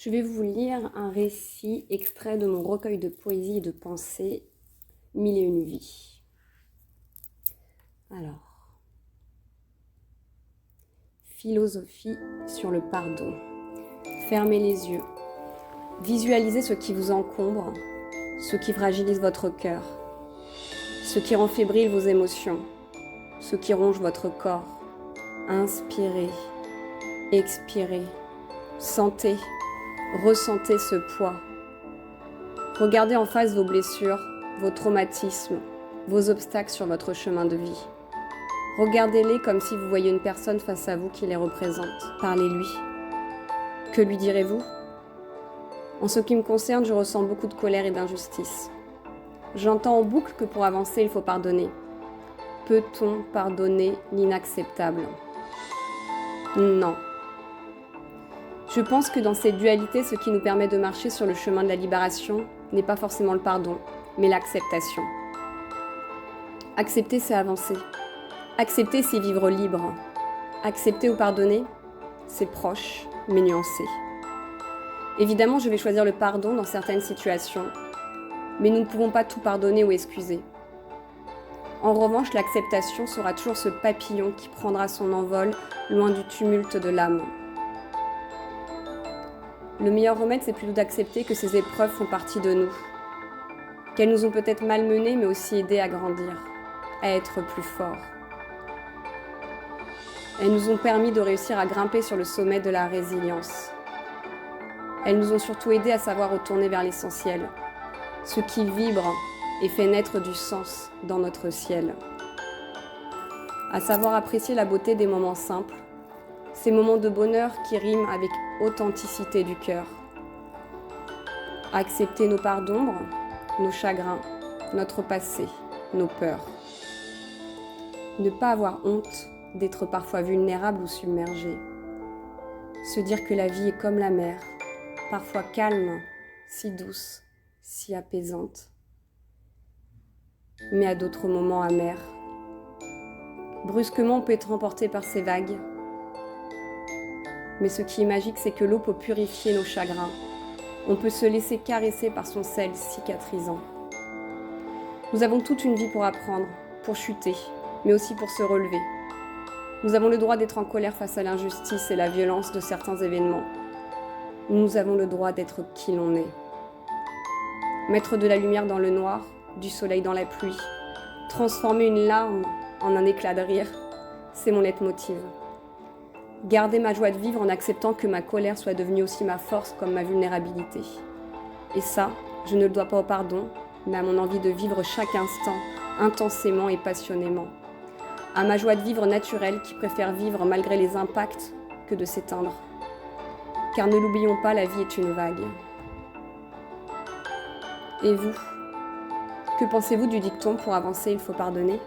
Je vais vous lire un récit extrait de mon recueil de poésie et de pensées, 1001 vies. Alors, philosophie sur le pardon. Fermez les yeux. Visualisez ce qui vous encombre, ce qui fragilise votre cœur, ce qui rend fébrile vos émotions, ce qui ronge votre corps. Inspirez, expirez, sentez, ressentez ce poids. Regardez en face vos blessures, vos traumatismes, vos obstacles sur votre chemin de vie. Regardez-les comme si vous voyiez une personne face à vous qui les représente. Parlez-lui. Que lui direz-vous ? En ce qui me concerne, je ressens beaucoup de colère et d'injustice. J'entends en boucle que pour avancer, il faut pardonner. Peut-on pardonner l'inacceptable ? Non. Je pense que dans cette dualité, ce qui nous permet de marcher sur le chemin de la libération n'est pas forcément le pardon, mais l'acceptation. Accepter, c'est avancer. Accepter, c'est vivre libre. Accepter ou pardonner, c'est proche, mais nuancé. Évidemment, je vais choisir le pardon dans certaines situations, mais nous ne pouvons pas tout pardonner ou excuser. En revanche, l'acceptation sera toujours ce papillon qui prendra son envol loin du tumulte de l'âme. Le meilleur remède, c'est plutôt d'accepter que ces épreuves font partie de nous, qu'elles nous ont peut-être malmenés, mais aussi aidés à grandir, à être plus forts. Elles nous ont permis de réussir à grimper sur le sommet de la résilience. Elles nous ont surtout aidés à savoir retourner vers l'essentiel, ce qui vibre et fait naître du sens dans notre ciel. À savoir apprécier la beauté des moments simples, ces moments de bonheur qui riment avec authenticité du cœur. Accepter nos parts d'ombre, nos chagrins, notre passé, nos peurs. Ne pas avoir honte d'être parfois vulnérable ou submergé. Se dire que la vie est comme la mer, parfois calme, si douce, si apaisante, mais à d'autres moments amère. Brusquement, on peut être emporté par ces vagues. Mais ce qui est magique, c'est que l'eau peut purifier nos chagrins. On peut se laisser caresser par son sel cicatrisant. Nous avons toute une vie pour apprendre, pour chuter, mais aussi pour se relever. Nous avons le droit d'être en colère face à l'injustice et la violence de certains événements. Nous avons le droit d'être qui l'on est. Mettre de la lumière dans le noir, du soleil dans la pluie, transformer une larme en un éclat de rire, c'est mon leitmotiv. Garder ma joie de vivre en acceptant que ma colère soit devenue aussi ma force comme ma vulnérabilité. Et ça, je ne le dois pas au pardon, mais à mon envie de vivre chaque instant, intensément et passionnément. À ma joie de vivre naturelle qui préfère vivre malgré les impacts que de s'éteindre. Car ne l'oublions pas, la vie est une vague. Et vous ? Que pensez-vous du dicton « Pour avancer, il faut pardonner » ?